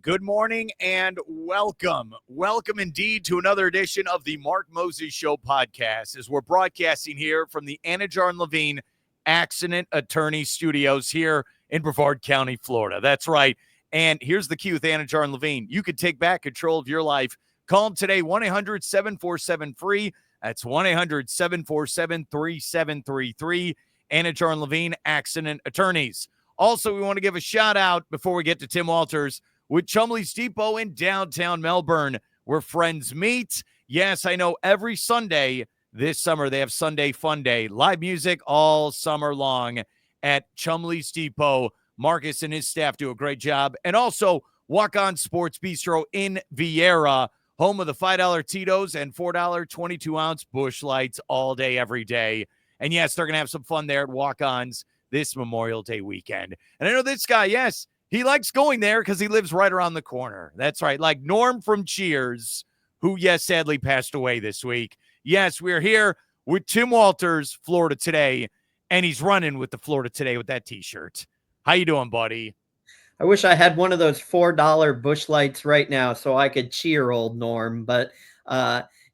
Good morning and welcome. Welcome indeed to another edition of the Mark Moses Show podcast as we're broadcasting here from the Anidjar and Levine Accident Attorney Studios here in Brevard County, Florida. That's right. And here's the key with Anidjar and Levine. You can take back control of your life. Call them today, 1-800-747-FREE. That's 1-800-747-3733. Anidjar and Levine Accident Attorneys. Also, we want to give a shout out before we get to Tim Walters with Chumley's Depot in downtown Melbourne, where friends meet. Yes, I know every Sunday this summer they have Sunday Fun Day. Live music all summer long at Chumley's Depot. Marcus and his staff do a great job. And also, Walk On Sports Bistreaux in Vieira, home of the $5 Tito's and $4 22-ounce Busch Lights all day, every day. And yes, they're going to have some fun there at Walk On's this Memorial Day weekend. And I know this guy, yes, he likes going there because he lives right around the corner. That's right. Like Norm from Cheers, who, yes, sadly passed away this week. Yes, we're here with Tim Walters, Florida Today, and he's running with the Florida Today with that T-shirt. How you doing, buddy? I wish I had one of those $4 Busch Lights right now so I could cheer old Norm. But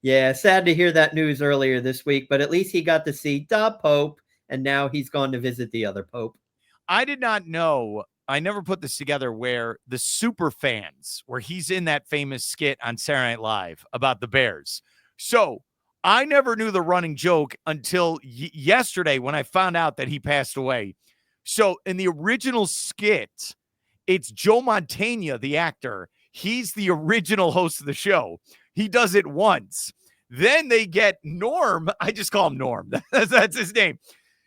yeah, sad to hear that news earlier this week. But at least he got to see the Pope, and now he's gone to visit the other Pope. I did not know. I never put this together where the super fans, where he's in that famous skit on Saturday Night Live about the Bears. So I never knew the running joke until yesterday when I found out that he passed away. So in the original skit, it's Joe Montana, the actor. He's the original host of the show. He does it once. Then they get Norm. I just call him Norm. That's his name.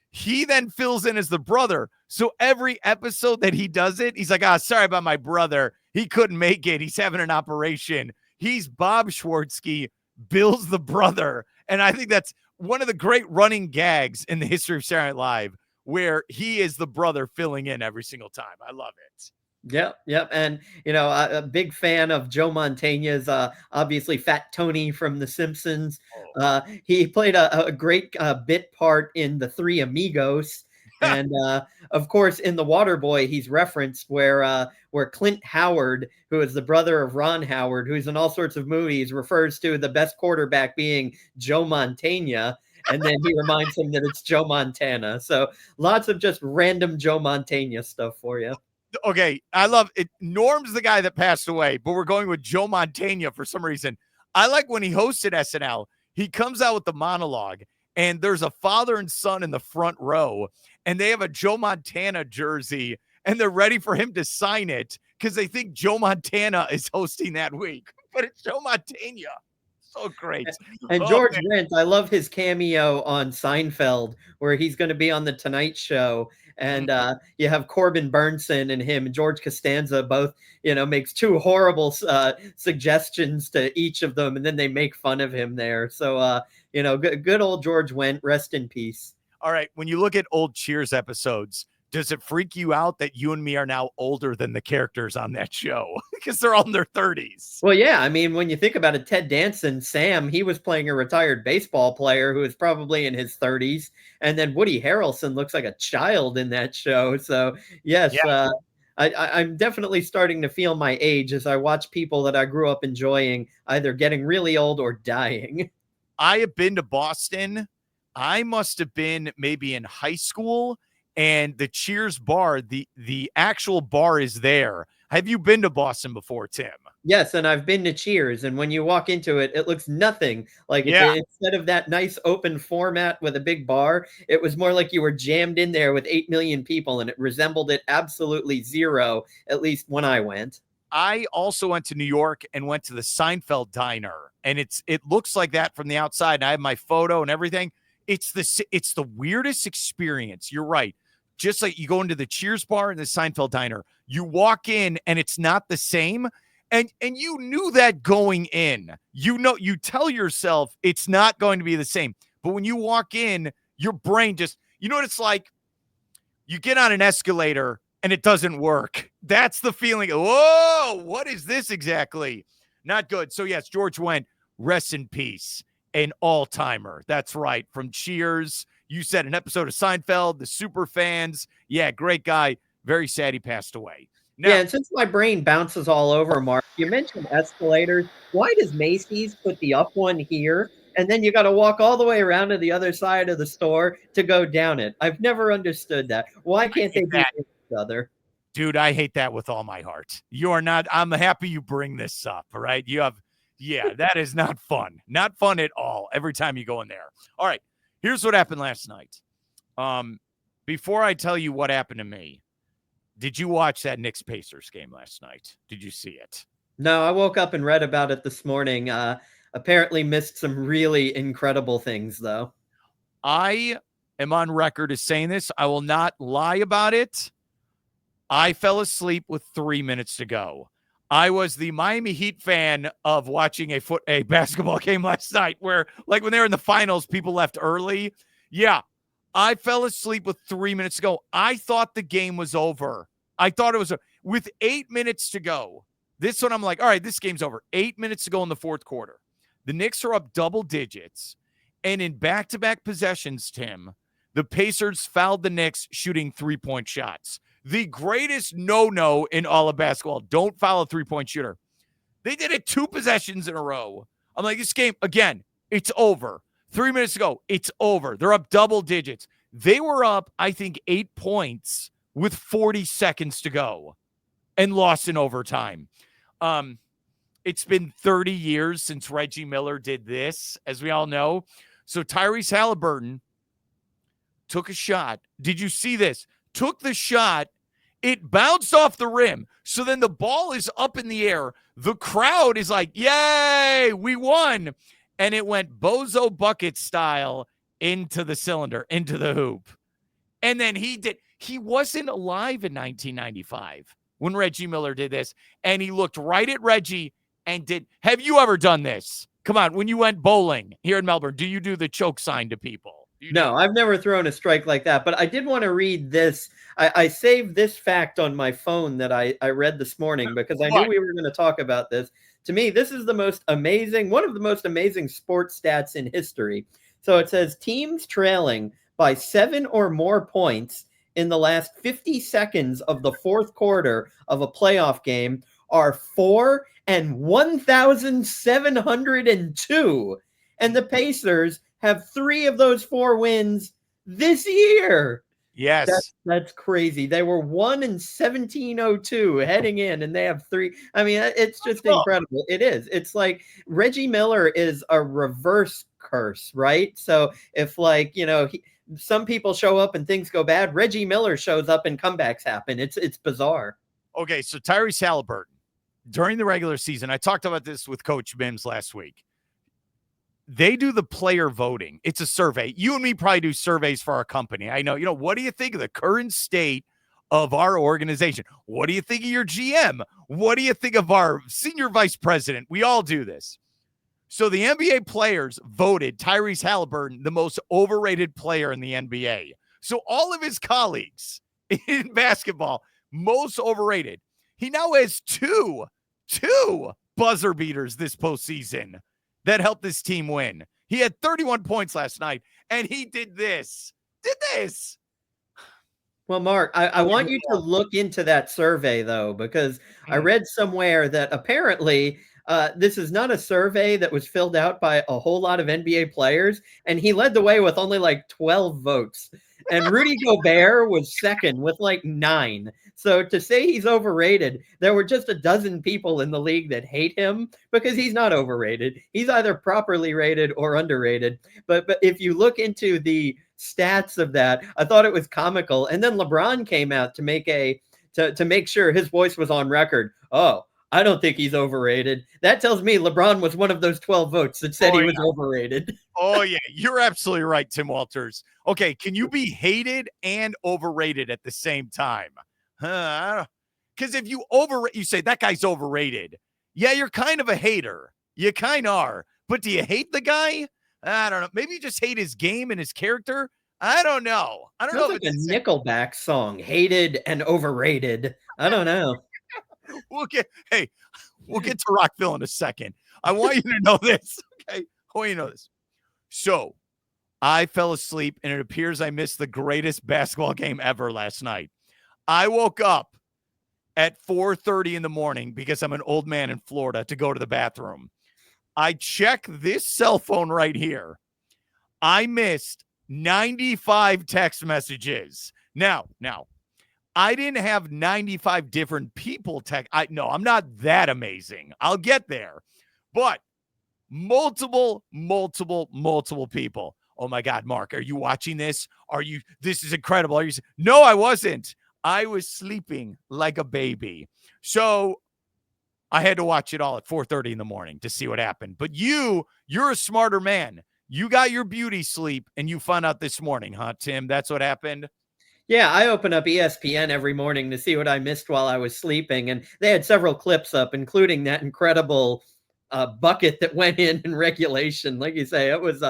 He then fills in as the brother. So every episode that he does it, he's like, sorry about my brother. He couldn't make it. He's having an operation. He's Bob Schwartzky, Bill's the brother. And I think that's one of the great running gags in the history of Saturday Night Live, where he is the brother filling in every single time. I love it. Yep. And, a big fan of Joe Montana's, obviously Fat Tony from The Simpsons. He played a great bit part in The Three Amigos. And, of course, in The Waterboy, he's referenced where Clint Howard, who is the brother of Ron Howard, who's in all sorts of movies, refers to the best quarterback being Joe Montana. And then he reminds him that it's Joe Montana. So lots of just random Joe Montana stuff for you. Okay, I love it. Norm's the guy that passed away, but we're going with Joe Montana for some reason. I like when he hosted SNL, he comes out with the monologue, and there's a father and son in the front row, and they have a Joe Montana jersey, and they're ready for him to sign it because they think Joe Montana is hosting that week. But it's Joe Montana. So great. And George Wendt, I love his cameo on Seinfeld, where he's going to be on the Tonight Show. And you have Corbin Burnson and him, and George Costanza both, makes two horrible suggestions to each of them, and then they make fun of him there. So, good old George Wendt, rest in peace. All right, when you look at old Cheers episodes, does it freak you out that you and me are now older than the characters on that show? Because they're all in their 30s. Well, yeah. I mean, when you think about it, Ted Danson, Sam, he was playing a retired baseball player who was probably in his 30s. And then Woody Harrelson looks like a child in that show. So, yes, yeah. I'm definitely starting to feel my age as I watch people that I grew up enjoying either getting really old or dying. I have been to Boston. I must have been maybe in high school. And the Cheers bar, the actual bar is there. Have you been to Boston before, Tim? Yes, and I've been to Cheers. And when you walk into it, it looks nothing like it. Instead of that nice open format with a big bar, it was more like you were jammed in there with 8 million people, and it resembled it absolutely zero, at least when I went. I also went to New York and went to the Seinfeld Diner, and it looks like that from the outside. And I have my photo and everything. It's the weirdest experience. You're right. Just like you go into the Cheers bar and the Seinfeld Diner, you walk in and it's not the same. And you knew that going in. You tell yourself it's not going to be the same. But when you walk in, your brain just, you know what it's like? You get on an escalator and it doesn't work. That's the feeling. Whoa, what is this exactly? Not good. So yes, George Wendt, rest in peace. An all-timer. That's right. From Cheers. You said an episode of Seinfeld, the super fans. Yeah, great guy. Very sad he passed away. Now, Yeah, and since my brain bounces all over, Mark, you mentioned escalators. Why does Macy's put the up one here, and then you gotta walk all the way around to the other side of the store to go down it? I've never understood that. Why I can't hate they be that. near each other? Dude, I hate that with all my heart. You are not, I'm happy you bring this up, all right? Yeah, that is not fun. Not fun at all every time you go in there. All right, here's what happened last night. Um, Before I tell you what happened to me, did you watch that Knicks-Pacers game last night? Did you see it? No, I woke up and read about it this morning. Apparently missed some really incredible things, though. I am on record as saying this. I will not lie about it. I fell asleep with 3 minutes to go. I was the Miami Heat fan of watching a basketball game last night where, like, when they were in the finals, people left early. Yeah, I fell asleep with 3 minutes to go. I thought the game was over. I thought it was with 8 minutes to go. This one, I'm like, all right, this game's over. 8 minutes to go in the fourth quarter. The Knicks are up double digits. And in back-to-back possessions, Tim, the Pacers fouled the Knicks shooting three-point shots. The greatest no-no in all of basketball. Don't foul a three-point shooter. They did it 2 possessions in a row. I'm like, this game, again, it's over. 3 minutes to go, it's over. They're up double digits. They were up, I think, 8 points with 40 seconds to go and lost in overtime. It's been 30 years since Reggie Miller did this, as we all know. So Tyrese Halliburton took a shot. Did you see this? Took the shot. It bounced off the rim. So then the ball is up in the air. The crowd is like, yay, we won. And it went bozo bucket style into the cylinder, into the hoop. And then he wasn't alive in 1995 when Reggie Miller did this. And he looked right at Reggie and have you ever done this? Come on, when you went bowling here in Melbourne, do you do the choke sign to people? No, I've never thrown a strike like that, but I did want to read this. I saved this fact on my phone that I read this morning because I knew we were going to talk about this. To me, this is one of the most amazing sports stats in history. So it says teams trailing by 7 or more points in the last 50 seconds of the fourth quarter of a playoff game are 4 and 1,702. And the Pacers have 3 of those 4 wins this year. Yes. That's crazy. They were 1 and 1702 heading in, and they have 3. I mean, it's just incredible. It is. It's like Reggie Miller is a reverse curse, right? So if, like, some people show up and things go bad, Reggie Miller shows up and comebacks happen. It's bizarre. Okay, so Tyrese Halliburton, during the regular season, I talked about this with Coach Mims last week. They do the player voting. It's a survey. You and me probably do surveys for our company. I know, what do you think of the current state of our organization? What do you think of your GM? What do you think of our senior vice president? We all do this. So the NBA players voted Tyrese Halliburton the most overrated player in the NBA. So all of his colleagues in basketball, most overrated. He now has two buzzer beaters this postseason that helped this team win. He had 31 points last night, and he did this. Well, Mark, I want you to look into that survey, though, because I read somewhere that apparently this is not a survey that was filled out by a whole lot of NBA players, and he led the way with only like 12 votes. And Rudy Gobert was second with like 9. So to say he's overrated, there were just a dozen people in the league that hate him because he's not overrated. He's either properly rated or underrated. But if you look into the stats of that, I thought it was comical. And then LeBron came out to make to make sure his voice was on record. Oh, I don't think he's overrated. That tells me LeBron was one of those 12 votes that said he was overrated. Oh, yeah. You're absolutely right, Tim Walters. Okay, can you be hated and overrated at the same time? Because if you say that guy's overrated, yeah, you're kind of a hater. You kind of are. But do you hate the guy? I don't know. Maybe you just hate his game and his character. I don't know. I don't know. Sounds like a Nickelback song, hated and overrated. I don't know. We'll get to Rockville in a second. I want you to know this. Okay. I want you to know this. So I fell asleep, and it appears I missed the greatest basketball game ever last night. I woke up, at 4:30 in the morning because I'm an old man in Florida to go to the bathroom. I check this cell phone right here. I missed 95 text messages. Now, I didn't have 95 different people text. I'm not that amazing. I'll get there. But multiple people. Oh my God, Mark, are you watching this? This is incredible. No, I wasn't. I was sleeping like a baby. So I had to watch it all at 4:30 in the morning to see what happened. But you're a smarter man. You got your beauty sleep and you found out this morning, huh, Tim? That's what happened. Yeah, I open up ESPN every morning to see what I missed while I was sleeping, and they had several clips up, including that incredible bucket that went in regulation. Like you say, it was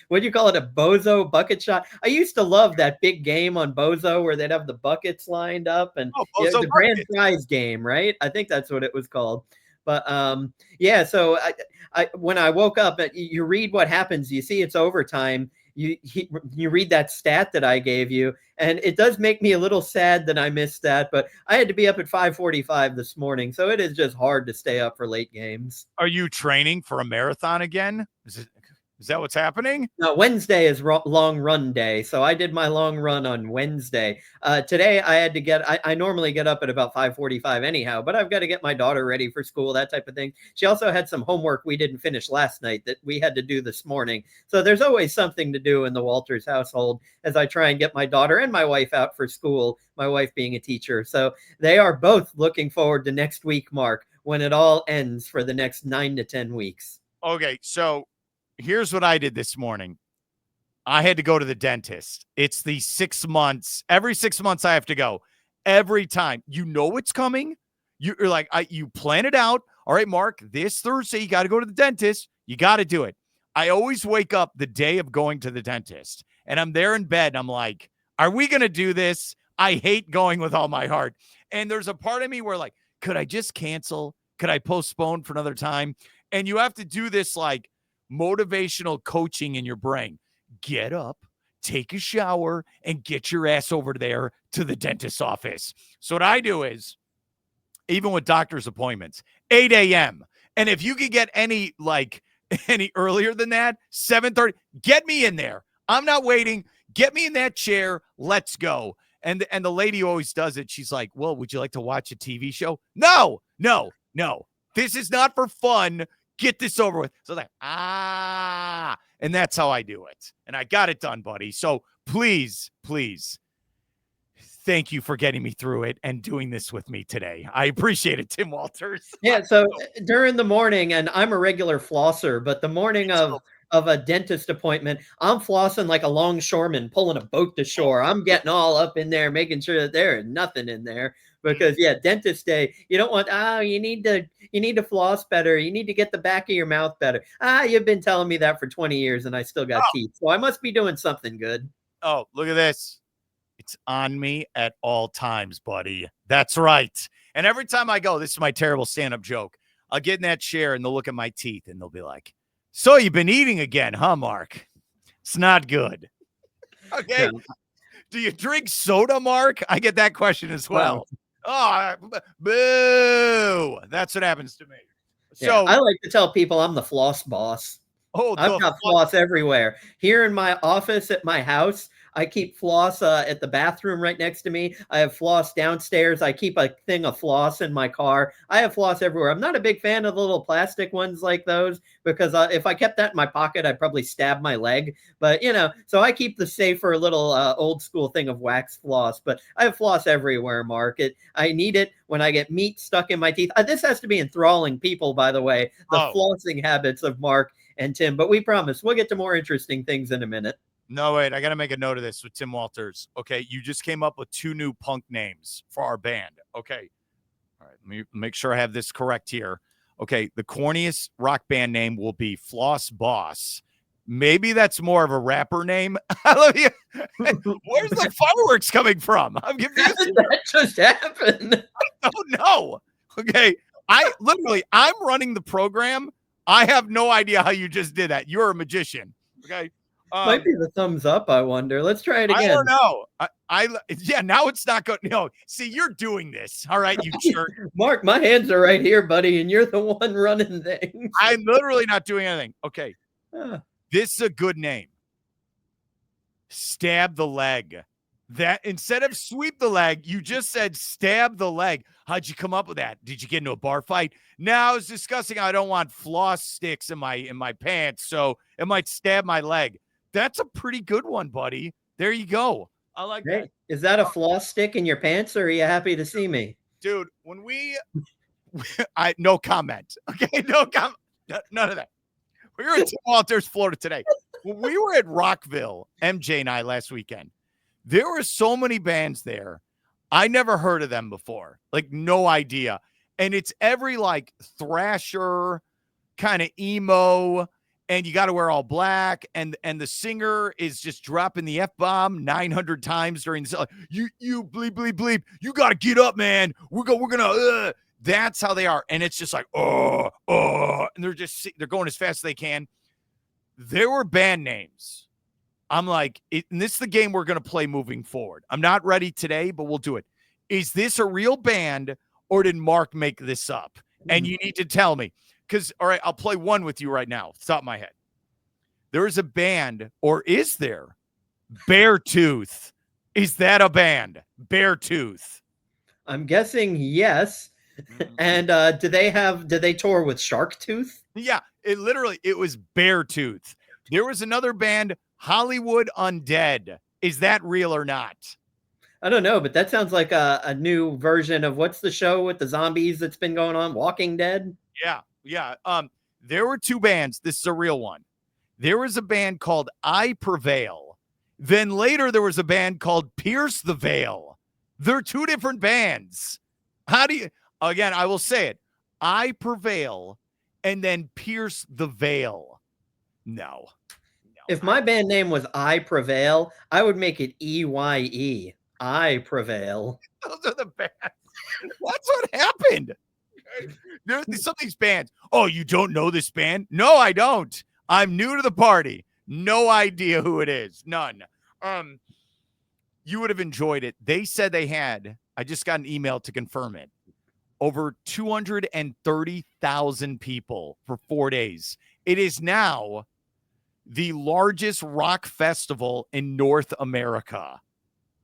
what do you call it, a bozo bucket shot? I used to love that big game on bozo where they'd have the buckets lined up, and the grand prize game, right? I think that's what it was called. But yeah, so I when I woke up, you read what happens. You see it's overtime. You read that stat that I gave you, and it does make me a little sad that I missed that, but I had to be up at 5:45 this morning, so it is just hard to stay up for late games. Are you training for a marathon again? Is that what's happening? No, Wednesday is long run day, so I did my long run on Wednesday. Today I had to I normally get up at about 5:45 anyhow, but I've got to get my daughter ready for school, that type of thing. She also had some homework we didn't finish last night that we had to do this morning. So there's always something to do in the Walters household as I try and get my daughter and my wife out for school, my wife being a teacher. So they are both looking forward to next week, Mark, when it all ends for the next 9 to 10 weeks. Okay, so here's what I did this morning. I had to go to the dentist. It's the 6 months. Every 6 months I have to go. Every time. You know it's coming. You're like, you plan it out. All right, Mark, this Thursday you got to go to the dentist. You got to do it. I always wake up the day of going to the dentist, and I'm there in bed, and I'm like, are we going to do this? I hate going with all my heart. And there's a part of me where like, could I just cancel? Could I postpone for another time? And you have to do this like motivational coaching in your brain. Get up, take a shower, and get your ass over there to the dentist's office. So what I do is, even with doctor's appointments, 8 a.m. And if you can get any earlier than that, 7:30, get me in there. I'm not waiting. Get me in that chair. Let's go. And the lady who always does it, she's like, well, would you like to watch a TV show? No. This is not for fun. Get this over with. So like, and that's how I do it. And I got it done, buddy. So please, thank you for getting me through it and doing this with me today. I appreciate it, Tim Walters. Yeah, so during the morning, and I'm a regular flosser, but the morning of a dentist appointment, I'm flossing like a longshoreman pulling a boat to shore. I'm getting all up in there, making sure that there is nothing in there. Because dentist day, you don't want, you need to floss better. You need to get the back of your mouth better. You've been telling me that for 20 years and I still got teeth. So I must be doing something good. Oh, look at this. It's on me at all times, buddy. That's right. And every time I go, this is my terrible stand-up joke. I'll get in that chair and they'll look at my teeth and they'll be like, so you've been eating again, huh, Mark? It's not good. Okay. Yeah. Do you drink soda, Mark? I get that question as well. Oh, boo. That's what happens to me. So I like to tell people I'm the floss boss. I've got floss everywhere. Here in my office at my house, I keep floss at the bathroom right next to me. I have floss downstairs. I keep a thing of floss in my car. I have floss everywhere. I'm not a big fan of the little plastic ones like those because if I kept that in my pocket, I'd probably stab my leg. But, so I keep the safer little old school thing of wax floss. But I have floss everywhere, Mark. I need it when I get meat stuck in my teeth. This has to be enthralling people, by the way, the flossing habits of Mark and Tim. But we promise we'll get to more interesting things in a minute. No, wait, I got to make a note of this with Tim Walters. Okay, you just came up with 2 new punk names for our band. Okay. All right, let me make sure I have this correct here. Okay, the corniest rock band name will be Floss Boss. Maybe that's more of a rapper name. Where's the fireworks coming from? I'm confused. That just happened. I don't know. Okay, I'm running the program. I have no idea how you just did that. You're a magician. Okay. Might be the thumbs up, I wonder. Let's try it again. I don't know. Yeah, now it's not going. No, see, you're doing this. All right, you jerk. Mark, my hands are right here, buddy, and you're the one running things. I'm literally not doing anything. Okay. Ah. This is a good name. Stab the leg. That instead of sweep the leg, you just said stab the leg. How'd you come up with that? Did you get into a bar fight? Now I was discussing I don't want floss sticks in my pants, so it might stab my leg. That's a pretty good one, buddy. There you go. I like that. Is that a floss stick in your pants, or are you happy to see me? Dude, when no comment. Okay, no comment. None of that. We were at Tim Walters, Florida today. When we were at Rockville, MJ and I last weekend, there were so many bands there. I never heard of them before. Like, no idea. And it's every like thrasher kind of emo, and you got to wear all black, and the singer is just dropping the F-bomb 900 times during the song. You bleep bleep bleep. You got to get up, man. We're gonna that's how they are. And it's just like, and they're going as fast as they can. There were band names. I'm like, and this is the game we're going to play moving forward. I'm not ready today, but we'll do it. Is this a real band, or did Mark make this up? And you need to tell me. Because, all right, I'll play one with you right now. Off the top of my head. There is a band, or is there? Beartooth. Is that a band? Beartooth. I'm guessing yes. And do they tour with Sharktooth? Yeah, it was Beartooth. There was another band, Hollywood Undead. Is that real or not? I don't know, but that sounds like a new version of what's the show with the zombies that's been going on, Walking Dead? Yeah. There were two bands. This is a real one. There was a band called I Prevail. Then later there was a band called Pierce the Veil. They're two different bands. How do you, again, I will say it. I Prevail and then Pierce the Veil. No. If my band name was I Prevail, I would make it EYE. I Prevail. Those are the bands. That's what happened. There's some of these bands. Oh, you don't know this band? No, I don't. I'm new to the party. No idea who it is. None. You would have enjoyed it. They said they had, I just got an email to confirm it, over 230,000 people for 4 days. It is now the largest rock festival in North America,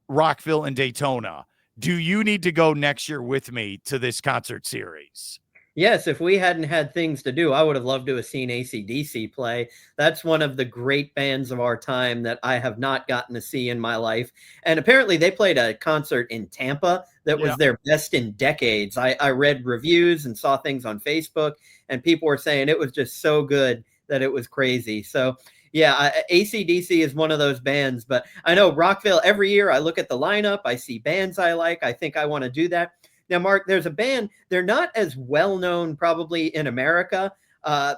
Rockville and Daytona. Do you need to go next year with me to this concert series? Yes, if we hadn't had things to do, I would have loved to have seen AC/DC play. That's one of the great bands of our time that I have not gotten to see in my life. And apparently they played a concert in Tampa that was their best in decades. I read reviews and saw things on Facebook, and people were saying it was just so good that it was crazy. So yeah, AC/DC is one of those bands, but I know Rockville, every year I look at the lineup, I see bands I like. I think I want to do that. Now, Mark, there's a band, they're not as well known probably in America.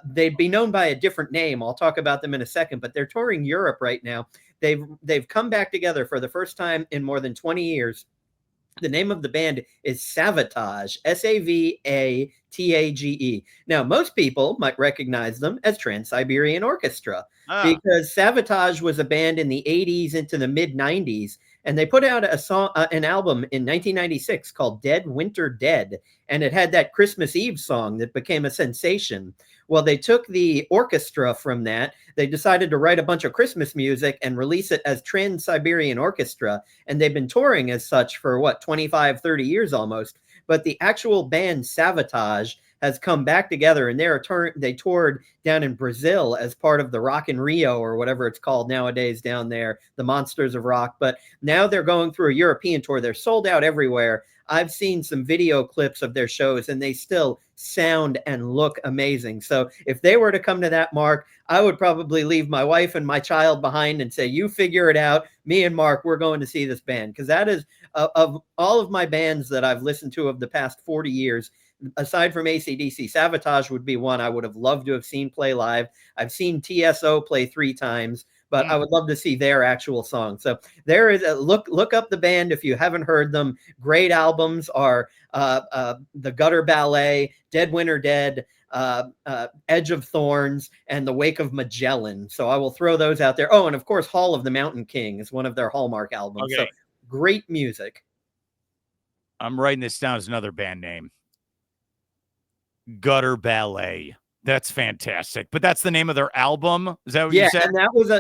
They'd be known by a different name. I'll talk about them in a second, but they're touring Europe right now. They've come back together for the first time in more than 20 years. The name of the band is Savatage, Savatage. Now, most people might recognize them as Trans-Siberian Orchestra because Savatage was a band in the 80s into the mid-90s, and they put out an album in 1996 called Dead Winter Dead, and it had that Christmas Eve song that became a sensation. Well, they took the orchestra from that. They decided to write a bunch of Christmas music and release it as Trans-Siberian Orchestra. And they've been touring as such for, 25, 30 years almost. But the actual band Savatage has come back together, and they toured down in Brazil as part of the Rock in Rio, or whatever it's called nowadays down there, the Monsters of Rock. But now they're going through a European tour. They're sold out everywhere. I've seen some video clips of their shows, and they still sound and look amazing. So if they were to come to that, Mark, I would probably leave my wife and my child behind and say, you figure it out. Me and Mark, we're going to see this band. Because that is, of all of my bands that I've listened to of the past 40 years, aside from AC/DC, Savatage would be one I would have loved to have seen play live. I've seen TSO play 3 times. but I would love to see their actual song. So there is a look up the band if you haven't heard them. Great albums are the Gutter Ballet, Dead Winter Dead, Edge of Thorns, and The Wake of Magellan. So I will throw those out there. Oh, and of course, Hall of the Mountain King is one of their Hallmark albums. Okay. So great music. I'm writing this down as another band name. Gutter Ballet. That's fantastic. But that's the name of their album. Is that what you said? And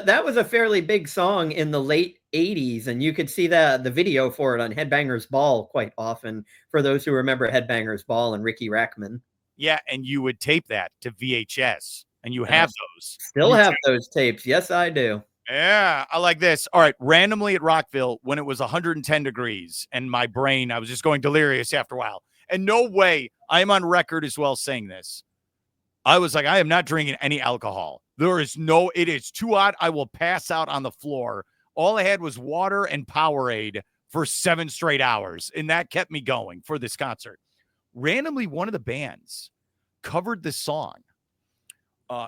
that was a fairly big song in the late 80s, and you could see the video for it on Headbangers Ball quite often, for those who remember Headbangers Ball and Ricky Rackman. Yeah, and you would tape that to VHS, and you have those. Still have those tapes. Yes, I do. Yeah, I like this. All right, randomly at Rockville, when it was 110 degrees, and my brain, I was just going delirious after a while. And no way, I am on record as well saying this. I was like, I am not drinking any alcohol. It is too hot. I will pass out on the floor. All I had was water and Powerade for 7 straight hours, and that kept me going for this concert. Randomly, one of the bands covered the song,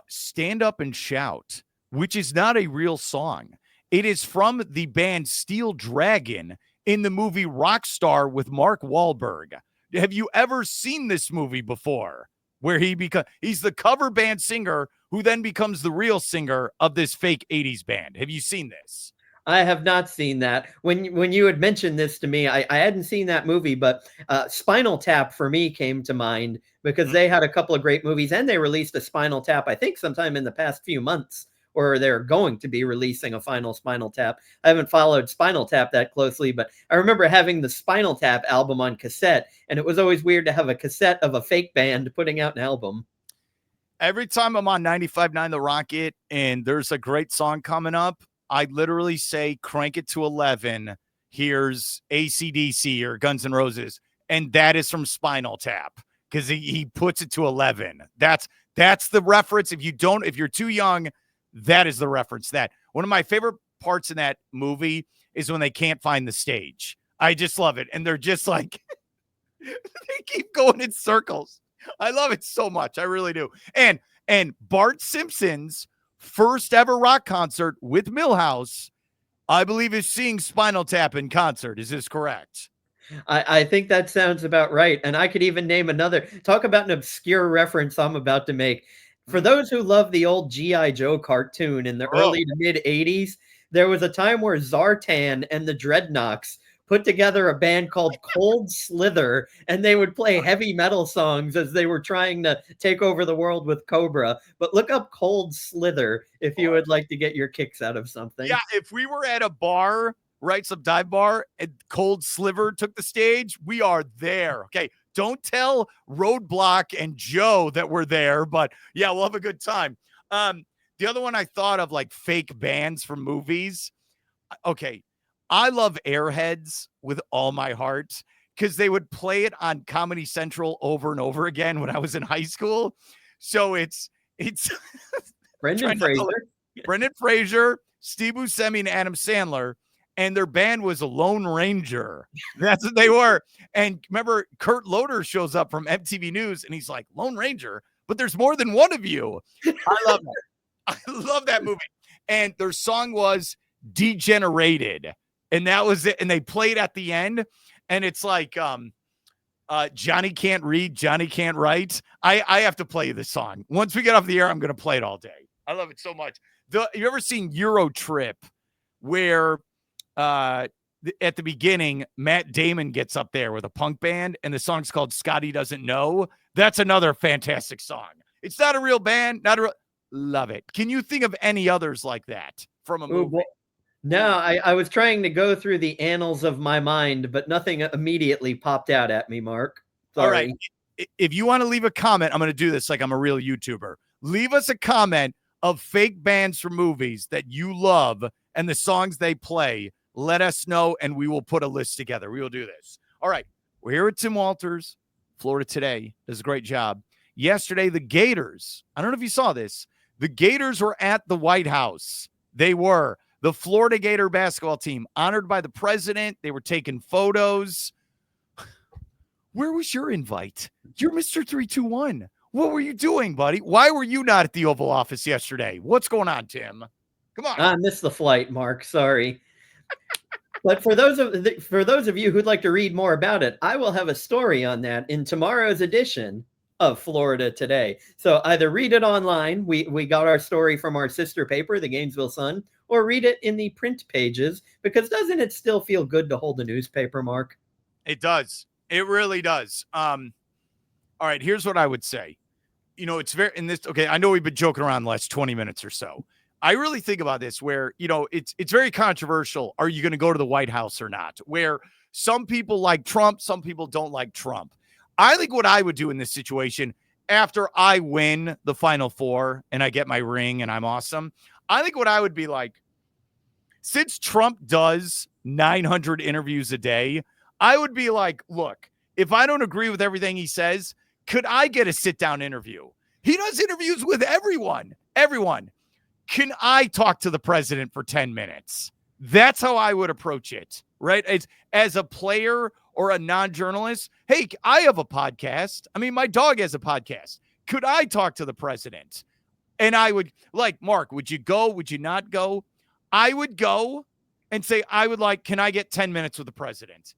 Stand Up and Shout, which is not a real song. It is from the band Steel Dragon in the movie Rockstar with Mark Wahlberg. Have you ever seen this movie before? Where he's the cover band singer who then becomes the real singer of this fake 80s band. Have you seen this? I have not seen that. When you had mentioned this to me, I hadn't seen that movie, but Spinal Tap for me came to mind because they had a couple of great movies, and they released a Spinal Tap, I think sometime in the past few months, or they're going to be releasing a final Spinal Tap. I haven't followed Spinal Tap that closely, but I remember having the Spinal Tap album on cassette, and it was always weird to have a cassette of a fake band putting out an album. Every time I'm on 95.9 The Rocket and there's a great song coming up, I literally say, crank it to 11. Here's AC/DC or Guns N' Roses. And that is from Spinal Tap because he puts it to 11. That's the reference. If you're too young, that is the reference. That one of my favorite parts in that movie is when they can't find the stage. I just love it. And they're just like, they keep going in circles. I love it so much. I really do. And Bart Simpson's first ever rock concert with Milhouse, I believe, is seeing Spinal Tap in concert. Is this correct? I think that sounds about right. And I could even name another. Talk about an obscure reference I'm about to make. For those who love the old G.I. Joe cartoon in the early to mid 80s, there was a time where Zartan and the Dreadnoks put together a band called Cold Slither, and they would play heavy metal songs as they were trying to take over the world with Cobra. But look up Cold Slither if you would like to get your kicks out of something. Yeah, if we were at a bar, right, some dive bar, and Cold Sliver took the stage, we are there. Okay, don't tell Roadblock and Joe that we're there, but yeah, we'll have a good time. The other one I thought of, like fake bands from movies. Okay, I love Airheads with all my heart because they would play it on Comedy Central over and over again when I was in high school. So it's Brendan Fraser, Steve Buscemi, and Adam Sandler, and their band was Lone Ranger. That's what they were. And remember, Kurt Loder shows up from MTV News, and he's like, Lone Ranger, but there's more than one of you. I love that. I love that movie. And their song was Degenerated. And that was it. And they played at the end. And it's like Johnny can't read, Johnny can't write. I have to play this song. Once we get off the air, I'm going to play it all day. I love it so much. You ever seen Euro Trip where at the beginning, Matt Damon gets up there with a punk band and the song's called Scotty Doesn't Know? That's another fantastic song. It's not a real band. Love it. Can you think of any others like that from a movie? No, I was trying to go through the annals of my mind, but nothing immediately popped out at me, Mark. Sorry. All right. If you want to leave a comment, I'm going to do this like I'm a real YouTuber. Leave us a comment of fake bands from movies that you love and the songs they play. Let us know, and we will put a list together. We will do this. All right. We're here at Tim Walters, Florida Today. Does a great job. Yesterday, the Gators, I don't know if you saw this, the Gators were at the White House. They were. The Florida Gator basketball team, honored by the president. They were taking photos. Where was your invite? You're Mr. 321. What were you doing, buddy? Why were you not at the Oval Office yesterday? What's going on, Tim? Come on. I missed the flight, Mark. Sorry. But for those of you who'd like to read more about it, I will have a story on that in tomorrow's edition of Florida Today. So either read it online, we got our story from our sister paper, the Gainesville Sun, or read it in the print pages, because doesn't it still feel good to hold a newspaper, Mark? It does. It really does. All right, here's what I would say. It's very in this. Okay, I know we've been joking around the last 20 minutes or so. I really think about this where, it's very controversial. Are you going to go to the White House or not? Where some people like Trump, some people don't like Trump. I think what I would do in this situation after I win the Final Four and I get my ring and I'm awesome, I think what I would be like, since Trump does 900 interviews a day, I would be like, look, if I don't agree with everything he says, could I get a sit-down interview? He does interviews with everyone. Everyone. Can I talk to the president for 10 minutes? That's how I would approach it, right? It's, as a player or a non-journalist, hey, I have a podcast. I mean, my dog has a podcast. Could I talk to the president? And I would, like, Mark, would you go? Would you not go? I would go and say, can I get 10 minutes with the president?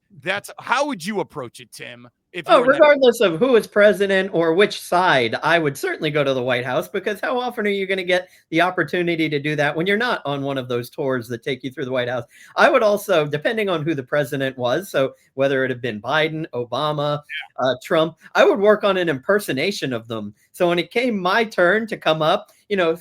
How would you approach it, Tim? Regardless of who is president or which side, I would certainly go to the White House, because how often are you going to get the opportunity to do that when you're not on one of those tours that take you through the White House? I would also, depending on who the president was, so whether it had been Biden, Obama, Trump, I would work on an impersonation of them. So when it came my turn to come up,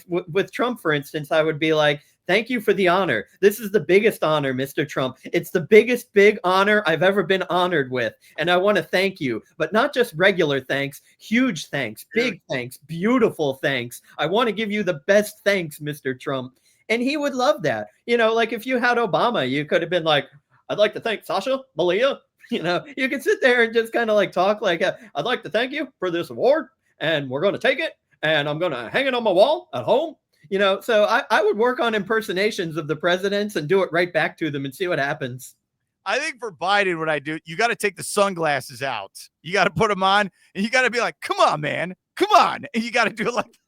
with Trump, for instance, I would be like, thank you for the honor. This is the biggest honor, Mr. Trump. It's the biggest big honor I've ever been honored with. And I want to thank you, but not just regular thanks, huge thanks, big thanks, beautiful thanks. I want to give you the best thanks, Mr. Trump. And he would love that. Like if you had Obama, you could have been like, I'd like to thank Sasha, Malia. You could sit there and just kind of like talk like, I'd like to thank you for this award, and we're going to take it, and I'm going to hang it on my wall at home. So I would work on impersonations of the presidents and do it right back to them and see what happens. I think for Biden, what I do, you got to take the sunglasses out. You got to put them on, and you got to be like, come on, man. Come on. And you got to do it like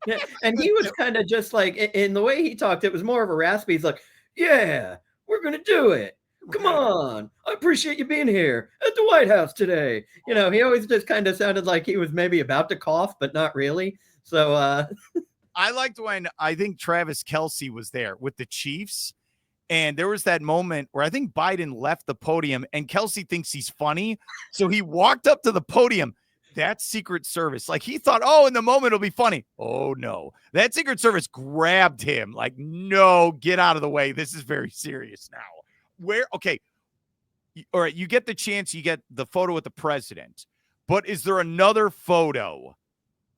Yeah, and he was kind of just like, in the way he talked, it was more of a raspy. He's like, yeah, we're going to do it. Come on. I appreciate you being here at the White House today. He always just kind of sounded like he was maybe about to cough, but not really. So, I liked when I think Travis Kelce was there with the Chiefs, and there was that moment where I think Biden left the podium and Kelce thinks he's funny. So he walked up to the podium. That's Secret Service. Like he thought, in the moment it'll be funny. Oh no, that Secret Service grabbed him like, no, get out of the way. This is very serious now. Okay. All right. You get the chance, you get the photo with the president, but is there another photo?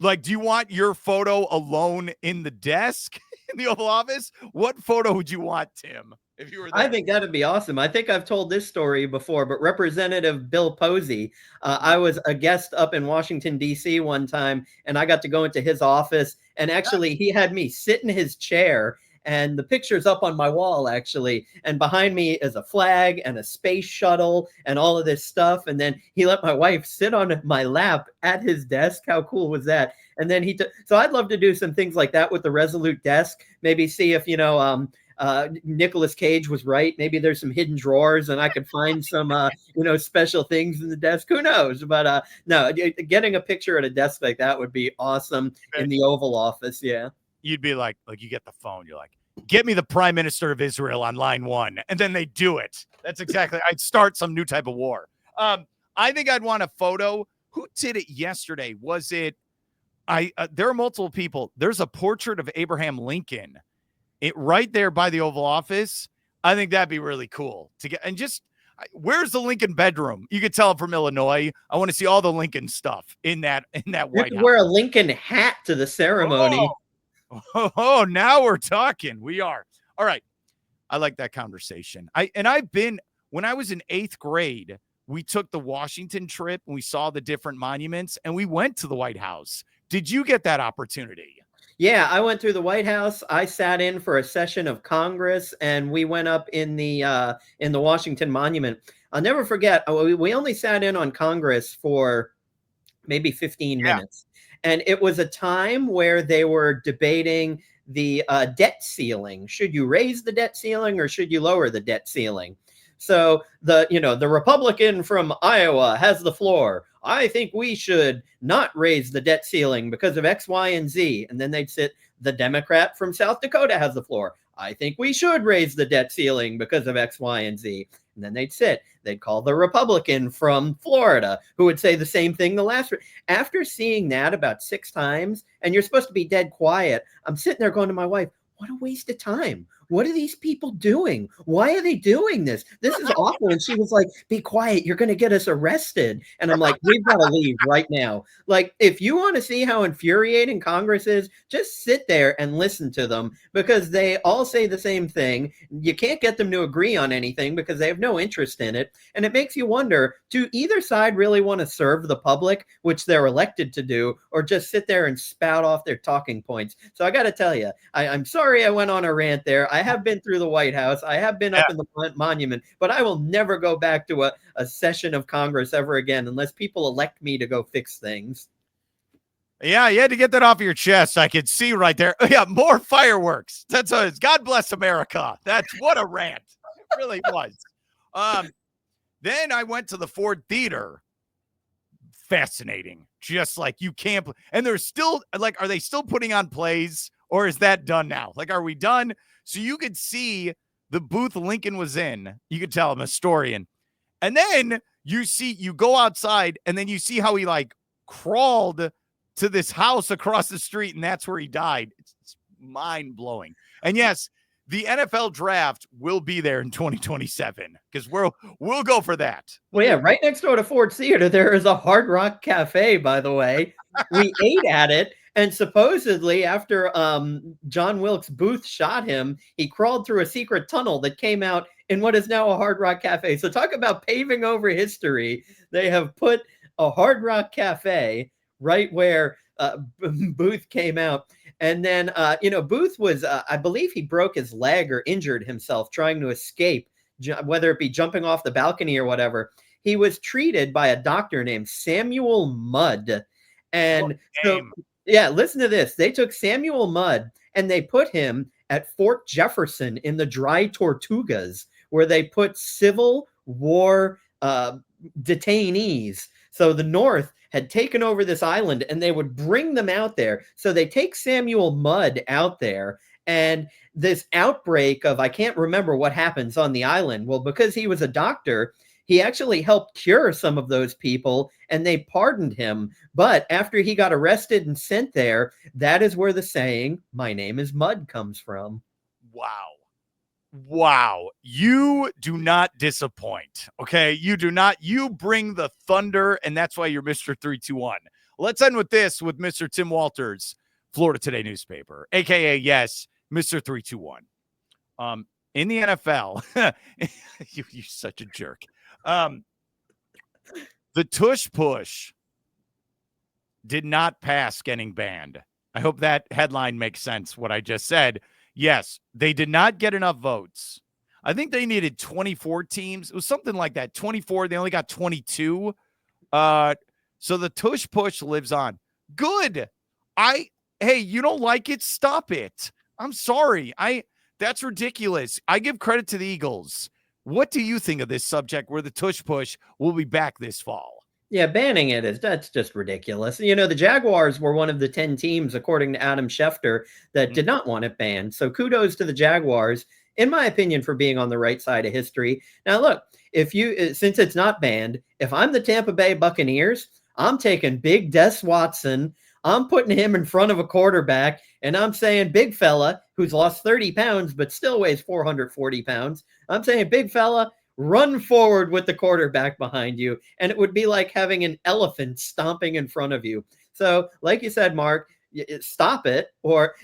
Like, do you want your photo alone in the desk in the Oval Office? What photo would you want, Tim, if you were there? I think that'd be awesome. I think I've told this story before, but Representative Bill Posey, I was a guest up in Washington, D.C. one time, and I got to go into his office, and actually he had me sit in his chair, and the picture's up on my wall, actually. And behind me is a flag and a space shuttle and all of this stuff. And then he let my wife sit on my lap at his desk. How cool was that? And then so I'd love to do some things like that with the Resolute desk. Maybe see if, Nicolas Cage was right. Maybe there's some hidden drawers and I could find some, special things in the desk. Who knows? But no, getting a picture at a desk like that would be awesome in the Oval Office. Yeah. You'd be like you get the phone. You're like, get me the Prime Minister of Israel on line 1. And then they do it. That's exactly. I'd start some new type of war. I think I'd want a photo. Who did it yesterday? Was it? There are multiple people. There's a portrait of Abraham Lincoln. Right there by the Oval Office. I think that'd be really cool to get. And just where's the Lincoln bedroom? You could tell I'm from Illinois. I want to see all the Lincoln stuff in that White House. Wear a Lincoln hat to the ceremony. Oh, now we're talking. We are. All right. I like that conversation. When I was in 8th grade, we took the Washington trip and we saw the different monuments and we went to the White House. Did you get that opportunity? Yeah, I went through the White House. I sat in for a session of Congress and we went up in the Washington Monument. I'll never forget. We only sat in on Congress for maybe 15 minutes. And it was a time where they were debating the debt ceiling. Should you raise the debt ceiling or should you lower the debt ceiling? So the Republican from Iowa has the floor. I think we should not raise the debt ceiling because of X, Y, and Z. And then they'd sit, the Democrat from South Dakota has the floor. I think we should raise the debt ceiling because of X, Y, and Z. And then they'd call the Republican from Florida who would say the same thing the last. After seeing that about 6 times, and you're supposed to be dead quiet, I'm sitting there going to my wife, what a waste of time. What are these people doing? Why are they doing this? This is awful. And she was like, be quiet. You're going to get us arrested. And I'm like, we've got to leave right now. Like, if you want to see how infuriating Congress is, just sit there and listen to them because they all say the same thing. You can't get them to agree on anything because they have no interest in it. And it makes you wonder, do either side really want to serve the public, which they're elected to do, or just sit there and spout off their talking points? So I got to tell you, I'm sorry I went on a rant there. I have been through the White House. I have been up in the monument, but I will never go back to a session of Congress ever again unless people elect me to go fix things. Yeah, you had to get that off your chest. I could see right there. Yeah, more fireworks. God bless America. That's what a rant. It really was. Then I went to the Ford Theater. Fascinating. Just like you can't. And they're still like, are they still putting on plays or is that done now? Like, are we done? So you could see the booth Lincoln was in. You could tell I'm a historian. And then you go outside and then you see how he like crawled to this house across the street and that's where he died. It's mind blowing. And yes, the NFL draft will be there in 2027 because we'll go for that. Well, yeah, right next door to Ford Theater, there is a Hard Rock Cafe, by the way. We ate at it. And supposedly after John Wilkes Booth shot him, he crawled through a secret tunnel that came out in what is now a Hard Rock Cafe. So talk about paving over history. They have put a Hard Rock Cafe right where Booth came out. And then, Booth was, I believe he broke his leg or injured himself trying to escape, whether it be jumping off the balcony or whatever. He was treated by a doctor named Samuel Mudd. And so, yeah, listen to this. They took Samuel Mudd and they put him at Fort Jefferson in the Dry Tortugas, where they put Civil War detainees. So the North had taken over this island and they would bring them out there. So they take Samuel Mudd out there and this outbreak of, I can't remember what happens on the island. Well, because he was a doctor, he actually helped cure some of those people and they pardoned him. But after he got arrested and sent there, that is where the saying, "My name is Mudd," comes from. Wow. You do not disappoint. Okay. You do not. You bring the thunder, and that's why you're Mr. 321. Let's end with this with Mr. Tim Walters, Florida Today newspaper, aka, yes, Mr. 321. In the NFL, you're such a jerk. The tush push did not pass getting banned. I hope that headline makes sense, what I just said. Yes, they did not get enough votes. I think they needed 24 teams. It was something like that. 24. They only got 22. So the tush push lives on. Good. Hey, you don't like it? Stop it. I'm sorry. That's ridiculous. I give credit to the Eagles. What do you think of this subject where the tush push will be back this fall? Yeah, banning that's just ridiculous. The Jaguars were one of the 10 teams, according to Adam Schefter, that did not want it banned. So kudos to the Jaguars, in my opinion, for being on the right side of history. Now, look, since it's not banned, if I'm the Tampa Bay Buccaneers, I'm taking big Des Watson. I'm putting him in front of a quarterback, and I'm saying, big fella, who's lost 30 pounds, but still weighs 440 pounds. I'm saying, big fella, run forward with the quarterback behind you. And it would be like having an elephant stomping in front of you. So like you said, Mark, stop it. Or,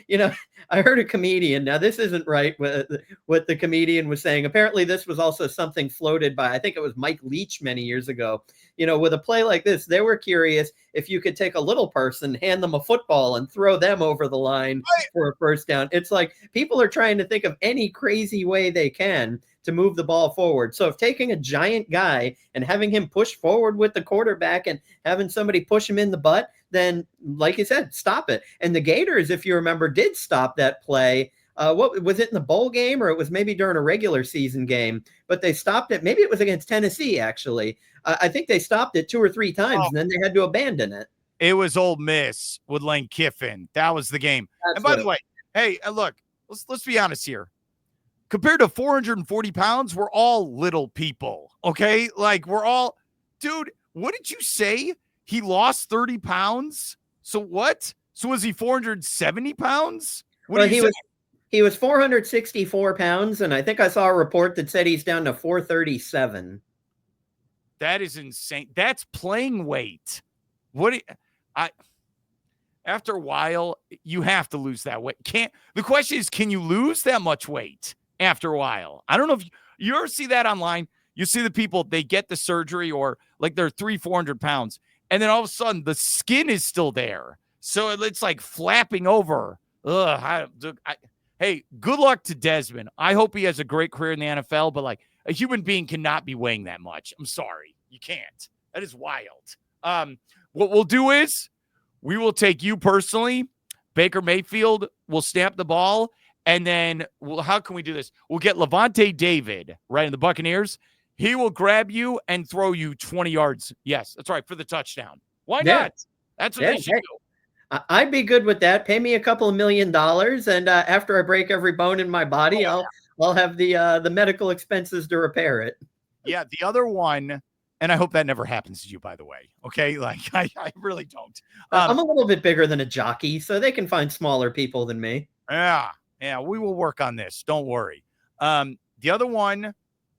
I heard a comedian. Now, this isn't right what the comedian was saying. Apparently, this was also something floated by, I think it was Mike Leach many years ago. With a play like this, they were curious if you could take a little person, hand them a football, and throw them over the line for a first down. It's like people are trying to think of any crazy way they can to move the ball forward. So if taking a giant guy and having him push forward with the quarterback and having somebody push him in the butt, then like you said, stop it. And the Gators, if you remember, did stop that play. What was it, in the bowl game, or it was maybe during a regular season game? But they stopped it. Maybe it was against Tennessee, actually. I think they stopped it 2 or 3 times, and then they had to abandon it. It was Ole Miss with Lane Kiffin. That was the game. That's and by the way, hey, look, let's be honest here. Compared to 440 pounds, we're all little people, okay? Like, we're all, dude, what did you say? He lost 30 pounds? So what? So was he 470 pounds? What Well, he was 464 pounds, and I think I saw a report that said he's down to 437. That is insane. That's playing weight. After a while, you have to lose that weight. The question is, can you lose that much weight after a while? I don't know if you ever see that online. You see the people, they get the surgery, or like they're 300-400 pounds, and then all of a sudden the skin is still there. So it's like flapping over. Hey, good luck to Desmond. I hope he has a great career in the NFL, but like, a human being cannot be weighing that much. I'm sorry. You can't. That is wild. What we'll do is we will take you personally. Baker Mayfield will snap the ball, and then how can we do this? We'll get Levante David, right, in the Buccaneers. He will grab you and throw you 20 yards. Yes, that's right, for the touchdown. Why not? That's what they should do. I'd be good with that. Pay me a couple of $1 million, and after I break every bone in my body, I'll have the medical expenses to repair it. Yeah, the other one, and I hope that never happens to you, by the way. Okay, like I really don't. I'm a little bit bigger than a jockey, so they can find smaller people than me. Yeah, we will work on this. Don't worry. The other one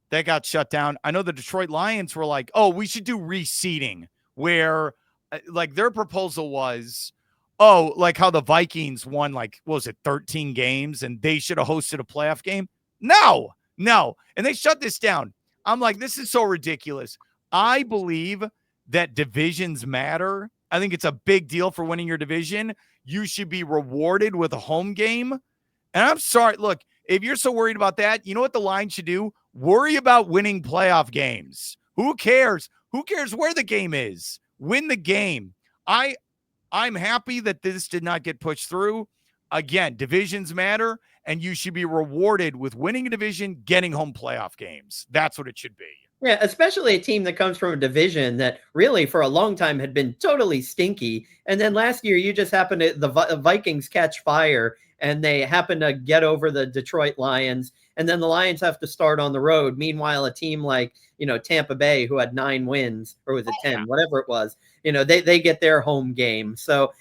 that got shut down, I know the Detroit Lions were like, oh, we should do reseeding, where like their proposal was, oh, like how the Vikings won, like, what was it, 13 games, and they should have hosted a playoff game. No. And they shut this down. I'm like, this is so ridiculous. I believe that divisions matter. I think it's a big deal for winning your division. You should be rewarded with a home game. And I'm sorry. Look, if you're so worried about that, you know what the line should do? Worry about winning playoff games. Who cares? Who cares where the game is? Win the game. I'm happy that this did not get pushed through. Again, divisions matter, and you should be rewarded with winning a division, getting home playoff games. That's what it should be. Yeah, especially a team that comes from a division that really for a long time had been totally stinky. And then last year, you just happened to, the Vikings catch fire, and they happen to get over the Detroit Lions. And then the Lions have to start on the road. Meanwhile, a team like, Tampa Bay, who had 9 wins, or was it 10, whatever it was, they get their home game. So,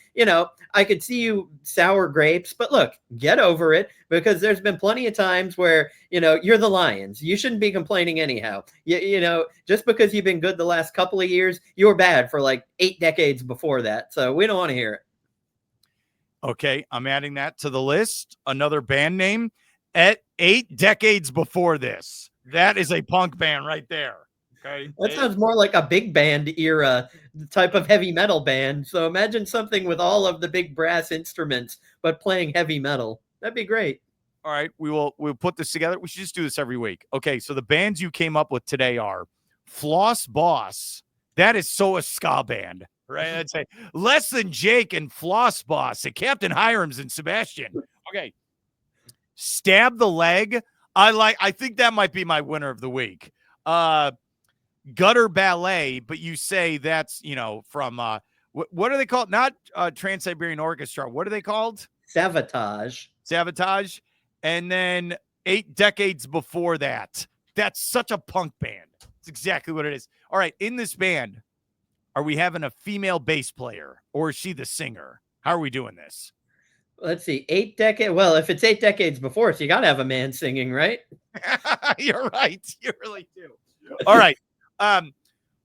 I could see you sour grapes, but look, get over it, because there's been plenty of times where, you're the Lions. You shouldn't be complaining anyhow. Just because you've been good the last couple of years, you were bad for like 8 decades before that. So we don't want to hear it. Okay, I'm adding that to the list. Another band name. At 8 decades before this. That is a punk band right there. Okay. That sounds more like a big band era type of heavy metal band. So imagine something with all of the big brass instruments, but playing heavy metal. That'd be great. All right. We'll put this together. We should just do this every week. Okay. So the bands you came up with today are Floss Boss. That is so a ska band, right? I'd say Less Than Jake and Floss Boss and Captain Hiram's and Sebastian. Okay. Stab the Leg. I think that might be my winner of the week. Gutter Ballet, but you say that's, from what are they called? Not Trans-Siberian Orchestra. What are they called? Sabotage. And then 8 decades before that. That's such a punk band. It's exactly what it is. All right, in this band, are we having a female bass player, or is she the singer? How are we doing this? Let's see, 8 decades. Well, if it's 8 decades before, so you got to have a man singing, right? You're right. You really do. All right.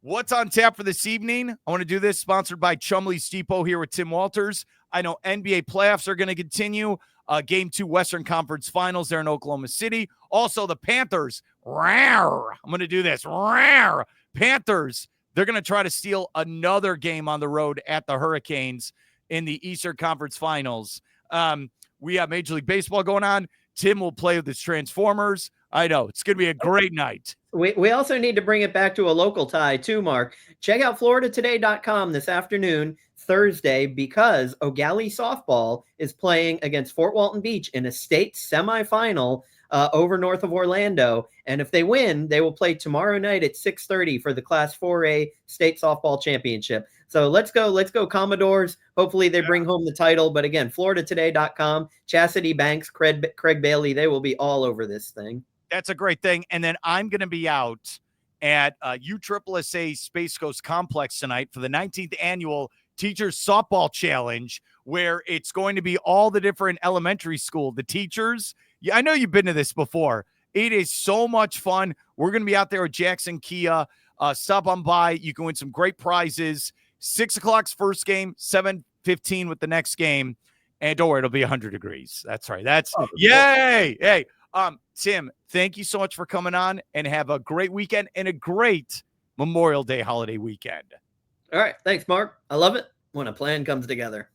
What's on tap for this evening? I want to do this sponsored by Chumley's Depot here with Tim Walters. I know NBA playoffs are going to continue. Game 2 Western Conference Finals there in Oklahoma City. Also, the Panthers. I'm going to do this. Panthers. They're going to try to steal another game on the road at the Hurricanes in the Eastern Conference Finals. We have Major League Baseball going on. Tim will play with his Transformers. I know. It's going to be a great night. We also need to bring it back to a local tie too, Mark. Check out FloridaToday.com this afternoon, Thursday, because O'Galley softball is playing against Fort Walton Beach in a state semifinal over north of Orlando. And if they win, they will play tomorrow night at 6:30 for the Class 4A State Softball Championship. So let's go Commodores. Hopefully they bring home the title. But again, FloridaToday.com, Chastity Banks, Craig Bailey, they will be all over this thing. That's a great thing. And then I'm going to be out at USSSA Space Coast Complex tonight for the 19th annual Teachers Softball Challenge, where it's going to be all the different elementary school, the teachers. Yeah, I know you've been to this before. It is so much fun. We're going to be out there with Jackson Kia. Stop on by. You can win some great prizes. 6 o'clock's first game, 7:15 with the next game. And don't worry, it'll be 100 degrees. That's right. That's yay. Hey, Tim, thank you so much for coming on, and have a great weekend and a great Memorial Day holiday weekend. All right. Thanks, Mark. I love it when a plan comes together.